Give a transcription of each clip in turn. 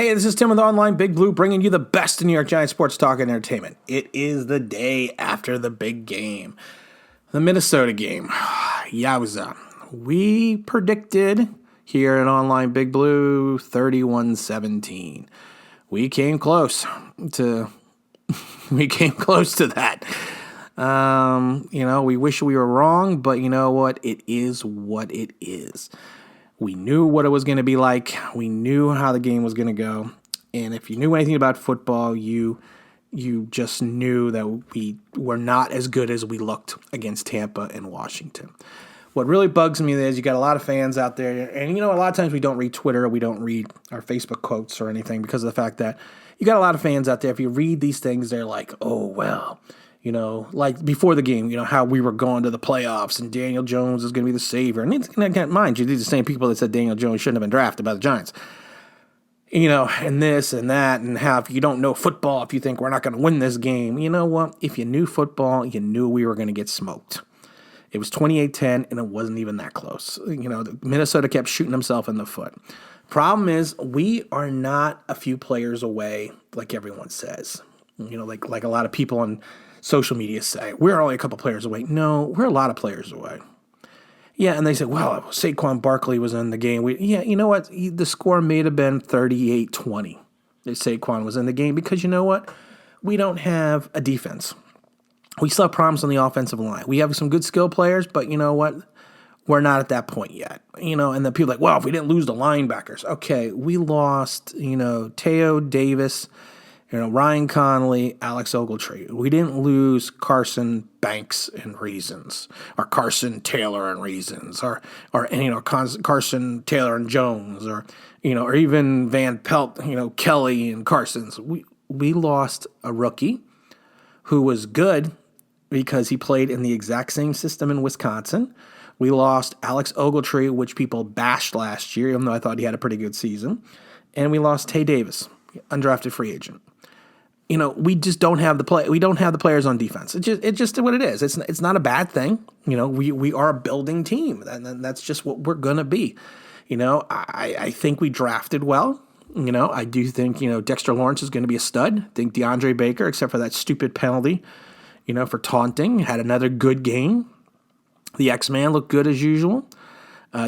Hey, this is Tim with Online Big Blue, bringing you the best in New York Giants sports talk and entertainment. It is the day after the big game, the Minnesota game. Yowza. We predicted here at Online Big Blue 31-17. We came close to that. We wish we were wrong, but you know what? It is what it is. We knew what it was going to be like. We knew how the game was going to go. And if you knew anything about football, you just knew that we were not as good as we looked against Tampa and Washington. What really bugs me is you got a lot of fans out there, and a lot of times we don't read Twitter, we don't read our Facebook quotes or anything because of the fact that you got a lot of fans out there. If you read these things, they're like, oh, well, like before the game, how we were going to the playoffs and Daniel Jones is going to be the savior. And mind you, these are the same people that said Daniel Jones shouldn't have been drafted by the Giants. And this and that, and how if you don't know football, if you think we're not going to win this game, you know what? If you knew football, you knew we were going to get smoked. It was 28-10, and it wasn't even that close. Minnesota kept shooting himself in the foot. Problem is, we are not a few players away, like everyone says. Like a lot of people on social media say, we're only a couple players away. No, we're a lot of players away. Yeah, and they say, well, Saquon Barkley was in the game. You know what? The score may have been 38-20 if Saquon was in the game because you know what? We don't have a defense. We still have problems on the offensive line. We have some good skill players, but you know what? We're not at that point yet. And the people are like, well, if we didn't lose the linebackers. Okay, we lost, Teo Davis, Ryan Connolly, Alex Ogletree. We didn't lose Carson Banks and Reasons, or Carson Taylor and Reasons, or Carson Taylor and Jones, or even Van Pelt, Kelly and Carsons. We lost a rookie who was good because he played in the exact same system in Wisconsin. We lost Alex Ogletree, which people bashed last year, even though I thought he had a pretty good season. And we lost Tay Davis, undrafted free agent. We just don't have the play. We don't have the players on defense. It's just what it is. It's not a bad thing. We are a building team, and that's just what we're gonna be. I think we drafted well. I do think Dexter Lawrence is going to be a stud. I think DeAndre Baker, except for that stupid penalty, for taunting, had another good game. The X-Man looked good as usual.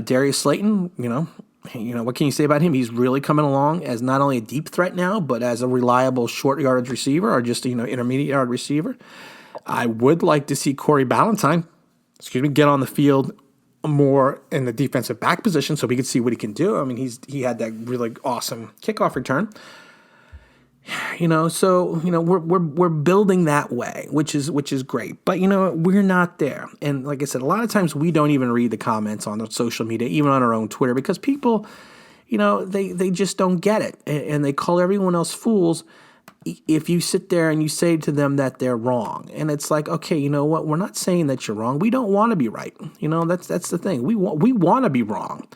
Darius Slayton, what can you say about him? He's really coming along as not only a deep threat now, but as a reliable short yardage receiver or just, intermediate yard receiver. I would like to see Corey Ballantyne, get on the field more in the defensive back position so we could see what he can do. I mean, he had that really awesome kickoff return. We're building that way, which is great. But we're not there. And like I said, a lot of times we don't even read the comments on the social media, even on our own Twitter, because people, they just don't get it, and they call everyone else fools if you sit there and you say to them that they're wrong. And it's like, okay, you know what? We're not saying that you're wrong. We don't want to be right. That's the thing. We want to be wrong.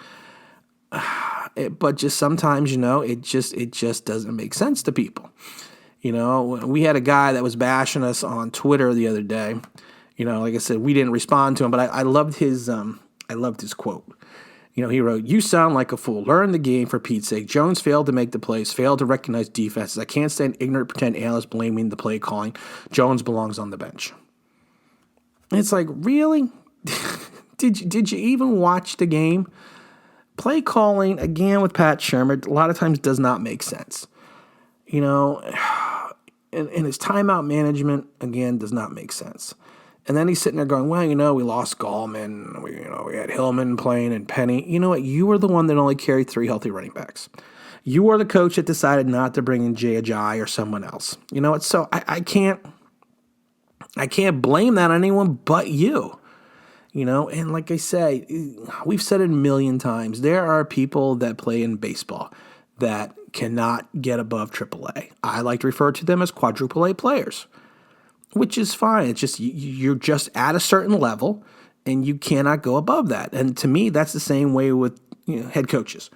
But just sometimes, it just doesn't make sense to people. We had a guy that was bashing us on Twitter the other day. Like I said, we didn't respond to him, but I loved his quote. He wrote, "You sound like a fool. Learn the game for Pete's sake. Jones failed to make the plays, failed to recognize defenses. I can't stand ignorant pretend analysts blaming the play calling. Jones belongs on the bench." And it's like, really? Did you even watch the game? Play calling, again, with Pat Shurmur, a lot of times does not make sense. And his timeout management, again, does not make sense. And then he's sitting there going, well, we lost Gallman. We had Hillman playing and Penny. You know what? You were the one that only carried 3 healthy running backs. You were the coach that decided not to bring in Jay Ajayi or someone else. You know what? So I can't blame that on anyone but you. And like I say, we've said it a million times, there are people that play in baseball that cannot get above AAA. I like to refer to them as quadruple A players, which is fine. It's just you're just at a certain level, and you cannot go above that. And to me, that's the same way with head coaches.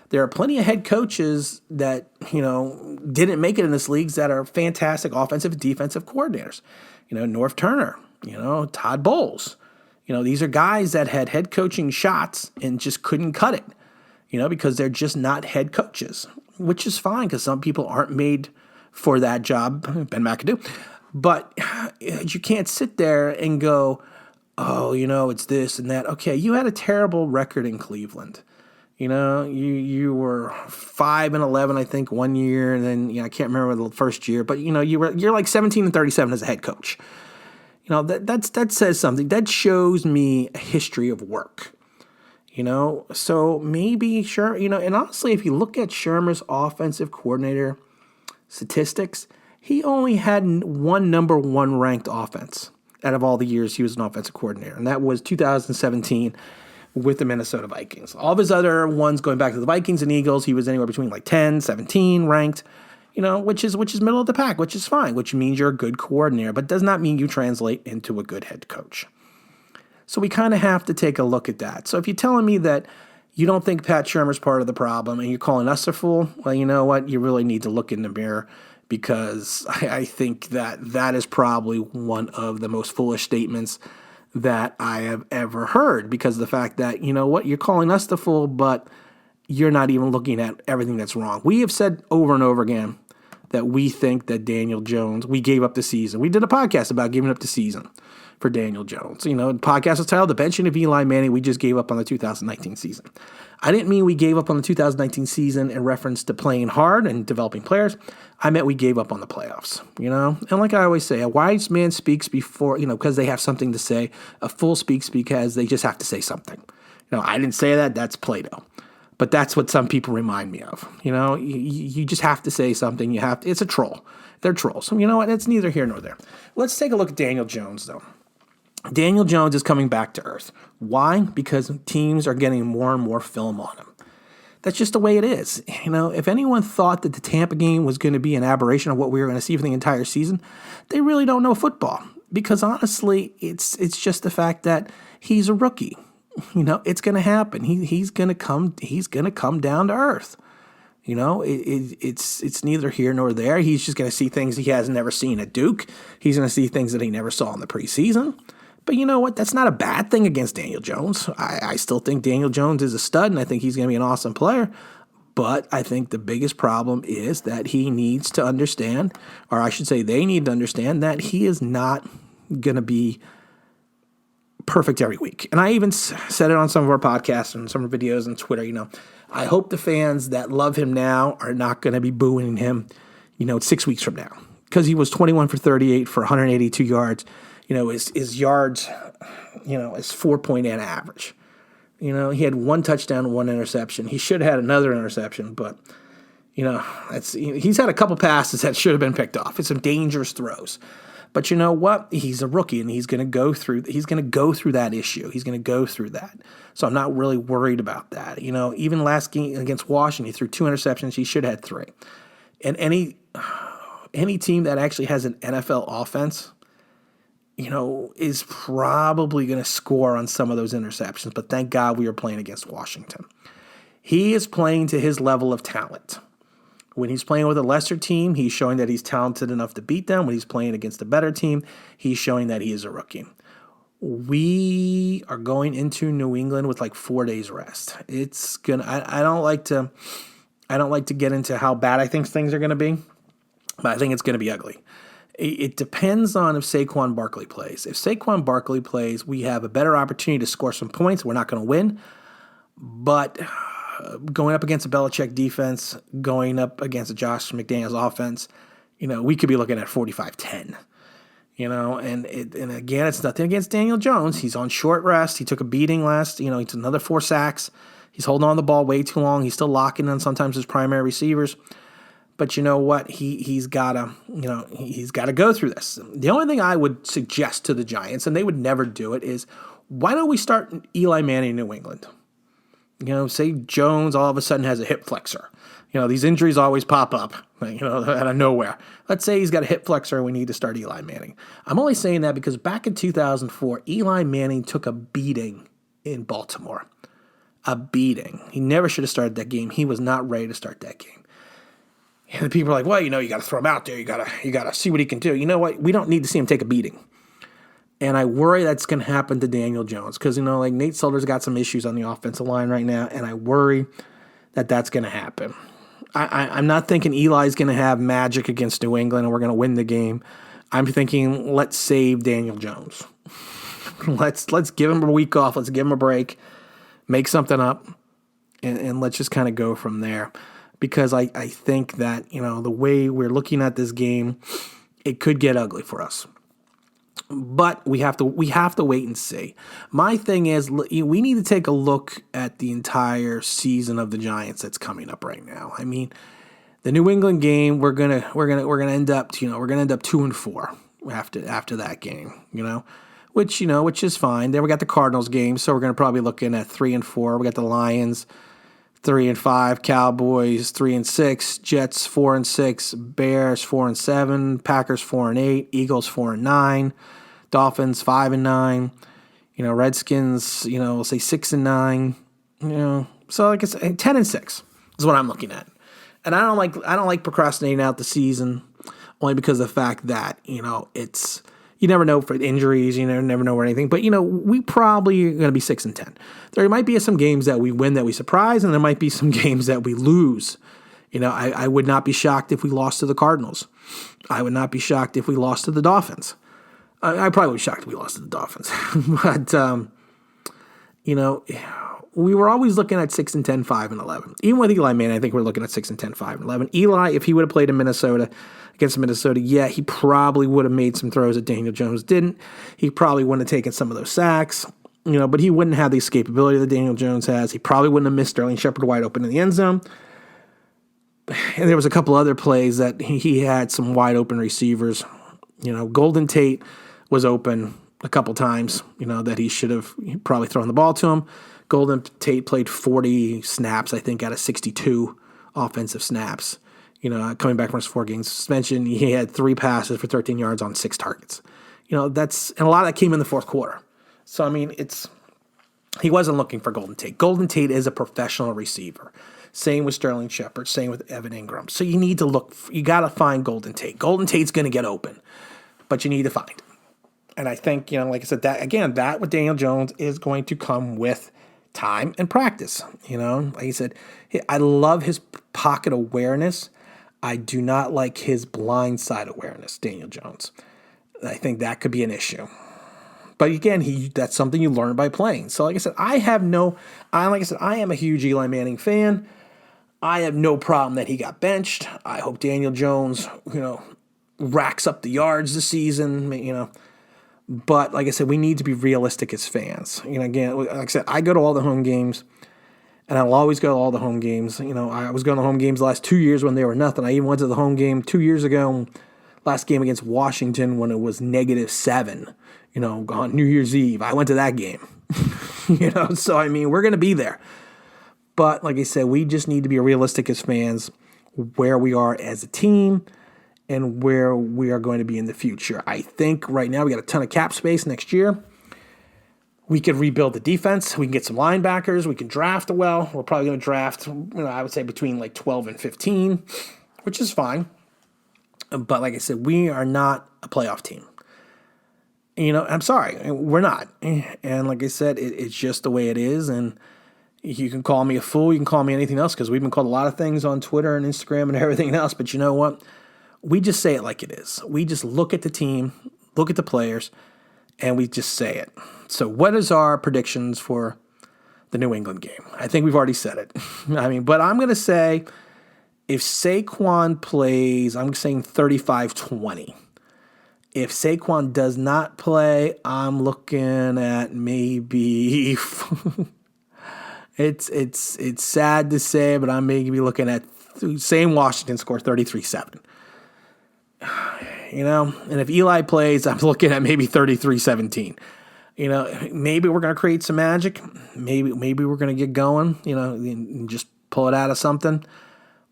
There are plenty of head coaches that didn't make it in this league that are fantastic offensive and defensive coordinators. North Turner, Todd Bowles. These are guys that had head coaching shots and just couldn't cut it, because they're just not head coaches. which is fine because some people aren't made for that job. Ben McAdoo. But you can't sit there and go, oh, it's this and that. Okay, you had a terrible record in Cleveland. You were 5-11, I think, one year, and then I can't remember the first year, but you're like 17-37 as a head coach. That says something. That shows me a history of work. So maybe sure, and honestly, if you look at Shermer's offensive coordinator statistics, he only had one number one ranked offense out of all the years he was an offensive coordinator, and that was 2017 with the Minnesota Vikings. All of his other ones going back to the Vikings and Eagles, he was anywhere between like 10, 17 ranked, which is middle of the pack, which is fine, which means you're a good coordinator, but does not mean you translate into a good head coach. So we kind of have to take a look at that. So if you're telling me that you don't think Pat Shermer's part of the problem and you're calling us a fool, well, you know what? You really need to look in the mirror, because I think that is probably one of the most foolish statements that I have ever heard, because of the fact that, you're calling us the fool, but you're not even looking at everything that's wrong. We have said over and over again that we think that Daniel Jones, we gave up the season. We did a podcast about giving up the season for Daniel Jones. The podcast was titled The Benching of Eli Manning. We just gave up on the 2019 season. I didn't mean we gave up on the 2019 season in reference to playing hard and developing players. I meant we gave up on the playoffs, And like I always say, a wise man speaks before, because they have something to say. A fool speaks because they just have to say something. I didn't say that. That's Plato. But that's what some people remind me of. You just have to say something. It's a troll. They're trolls. So you know what? It's neither here nor there. Let's take a look at Daniel Jones, though. Daniel Jones is coming back to earth. Why? Because teams are getting more and more film on him. That's just the way it is. If anyone thought that the Tampa game was going to be an aberration of what we were going to see for the entire season, they really don't know football. Because honestly, it's just the fact that he's a rookie. It's going to happen. He's going to come down to earth. It's neither here nor there. He's just going to see things he has never seen at Duke. He's going to see things that he never saw in the preseason. But you know what? That's not a bad thing against Daniel Jones. I still think Daniel Jones is a stud, and I think he's going to be an awesome player. But I think the biggest problem is that he needs to understand, or I should say they need to understand, that he is not going to be perfect every week. And I even said it on some of our podcasts and some of our videos on Twitter, I hope the fans that love him now are not going to be booing him, 6 weeks from now. Because he was 21 for 38 for 182 yards. His yards, is 4.8 average. He had one touchdown, one interception. He should have had another interception, but, he's had a couple passes that should have been picked off. It's some dangerous throws. But you know what? He's a rookie, and he's going to go through that issue. He's going to go through that. So I'm not really worried about that. Even last game against Washington, he threw 2 interceptions. He should have had 3. And any team that actually has an NFL offense, is probably going to score on some of those interceptions. But thank God we were playing against Washington. He is playing to his level of talent. When he's playing with a lesser team, he's showing that he's talented enough to beat them. When he's playing against a better team, he's showing that he is a rookie. We are going into New England with like 4 days rest. It's gonna. I don't like to get into how bad I think things are going to be, but I think it's going to be ugly. It depends on if Saquon Barkley plays. If Saquon Barkley plays, we have a better opportunity to score some points. We're not going to win, but going up against a Belichick defense, going up against a Josh McDaniels offense, we could be looking at 45-10. And again, it's nothing against Daniel Jones. He's on short rest. He took a beating last. He took another 4 sacks. He's holding on the ball way too long. He's still locking in sometimes his primary receivers. But you know what? He's gotta go through this. The only thing I would suggest to the Giants, and they would never do it, is why don't we start Eli Manning in New England? Say Jones all of a sudden has a hip flexor. These injuries always pop up, out of nowhere. Let's say he's got a hip flexor and we need to start Eli Manning. I'm only saying that because back in 2004, Eli Manning took a beating in Baltimore. A beating. He never should have started that game. He was not ready to start that game. And people are like, well, you got to throw him out there. You got to see what he can do. You know what? We don't need to see him take a beating. And I worry that's going to happen to Daniel Jones because, like Nate Solder's got some issues on the offensive line right now, and I worry that that's going to happen. I'm not thinking Eli's going to have magic against New England and we're going to win the game. I'm thinking let's save Daniel Jones. let's give him a week off. Let's give him a break. Make something up. And let's just kind of go from there. Because I think that, the way we're looking at this game, it could get ugly for us. But we have to wait and see. My thing is, we need to take a look at the entire season of the Giants that's coming up right now. I mean, the New England game, we're gonna end up 2-4 after that game. Which is fine. Then we got the Cardinals game, so we're gonna probably looking at 3-4. We got the Lions 3-5, Cowboys 3-6, Jets 4-6, Bears 4-7, Packers 4-8, Eagles 4-9, Dolphins 5-9, Redskins, we'll say 6-9, so like it's 10-6 is what I'm looking at, and I don't like procrastinating out the season only because of the fact that it's. You never know for injuries. You never know or anything. But, we probably are going to be 6-10. There might be some games that we win that we surprise, and there might be some games that we lose. I would not be shocked if we lost to the Cardinals. I would not be shocked if we lost to the Dolphins. I probably would be shocked if we lost to the Dolphins. But, we were always looking at 6-10, 5-11. Even with Eli Manning, I think we're looking at 6-10, 5-11. Eli, if he would have played in Minnesota, against Minnesota, yeah, he probably would have made some throws that Daniel Jones didn't. He probably wouldn't have taken some of those sacks, but he wouldn't have the escapability that Daniel Jones has. He probably wouldn't have missed Sterling Shepard wide open in the end zone. And there was a couple other plays that he had some wide open receivers. Golden Tate was open a couple times, that he should have probably thrown the ball to him. Golden Tate played 40 snaps, I think, out of 62 offensive snaps. Coming back from his 4 game suspension, he had 3 passes for 13 yards on 6 targets. And a lot of that came in the fourth quarter. So, I mean, he wasn't looking for Golden Tate. Golden Tate is a professional receiver. Same with Sterling Shepard, same with Evan Ingram. So you need to you got to find Golden Tate. Golden Tate's going to get open, but you need to find him. And I think, like I said, that with Daniel Jones is going to come with time and practice. Like I said, I love his pocket awareness. I do not like his blind side awareness, Daniel Jones. I think that could be an issue. But again, that's something you learn by playing. So like I said, I am a huge Eli Manning fan. I have no problem that he got benched. I hope Daniel Jones, racks up the yards this season, But like I said, we need to be realistic as fans. Again, like I said, I go to all the home games. And I'll always go to all the home games. I was going to home games the last 2 years when they were nothing. I even went to the home game 2 years ago, last game against Washington when it was -7, on New Year's Eve. I went to that game. So, I mean, we're going to be there. But like I said, we just need to be realistic as fans where we are as a team and where we are going to be in the future. I think right now we got a ton of cap space next year. We could rebuild the defense. We can get some linebackers. We can draft well. We're probably going to draft, I would say between 12 and 15, which is fine. But like I said, we are not a playoff team. I'm sorry. We're not. And like I said, it's just the way it is. And you can call me a fool. You can call me anything else because we've been called a lot of things on Twitter and Instagram and everything else. But you know what? We just say it like it is. We just look at the team, look at the players, and we just say it. So what is our predictions for the New England game? I think we've already said it. But I'm going to say if Saquon plays, I'm saying 35-20. If Saquon does not play, I'm looking at maybe it's sad to say, but I'm maybe looking at same Washington score 33-7. And if Eli plays, I'm looking at maybe 33-17. Maybe we're going to create some magic. Maybe we're going to get going, and just pull it out of something.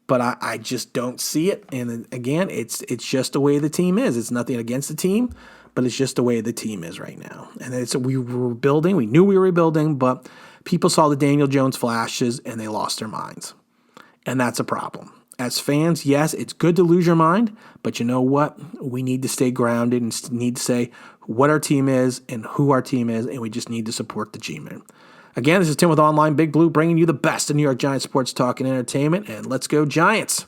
But I just don't see it. And again, it's just the way the team is. It's nothing against the team, but it's just the way the team is right now. And we were building. We knew we were rebuilding, but people saw the Daniel Jones flashes and they lost their minds. And that's a problem. As fans, yes, it's good to lose your mind, but you know what? We need to stay grounded and need to say what our team is and who our team is, and we just need to support the G-Men. Again, this is Tim with Online Big Blue, bringing you the best in New York Giants sports talk and entertainment, and let's go Giants.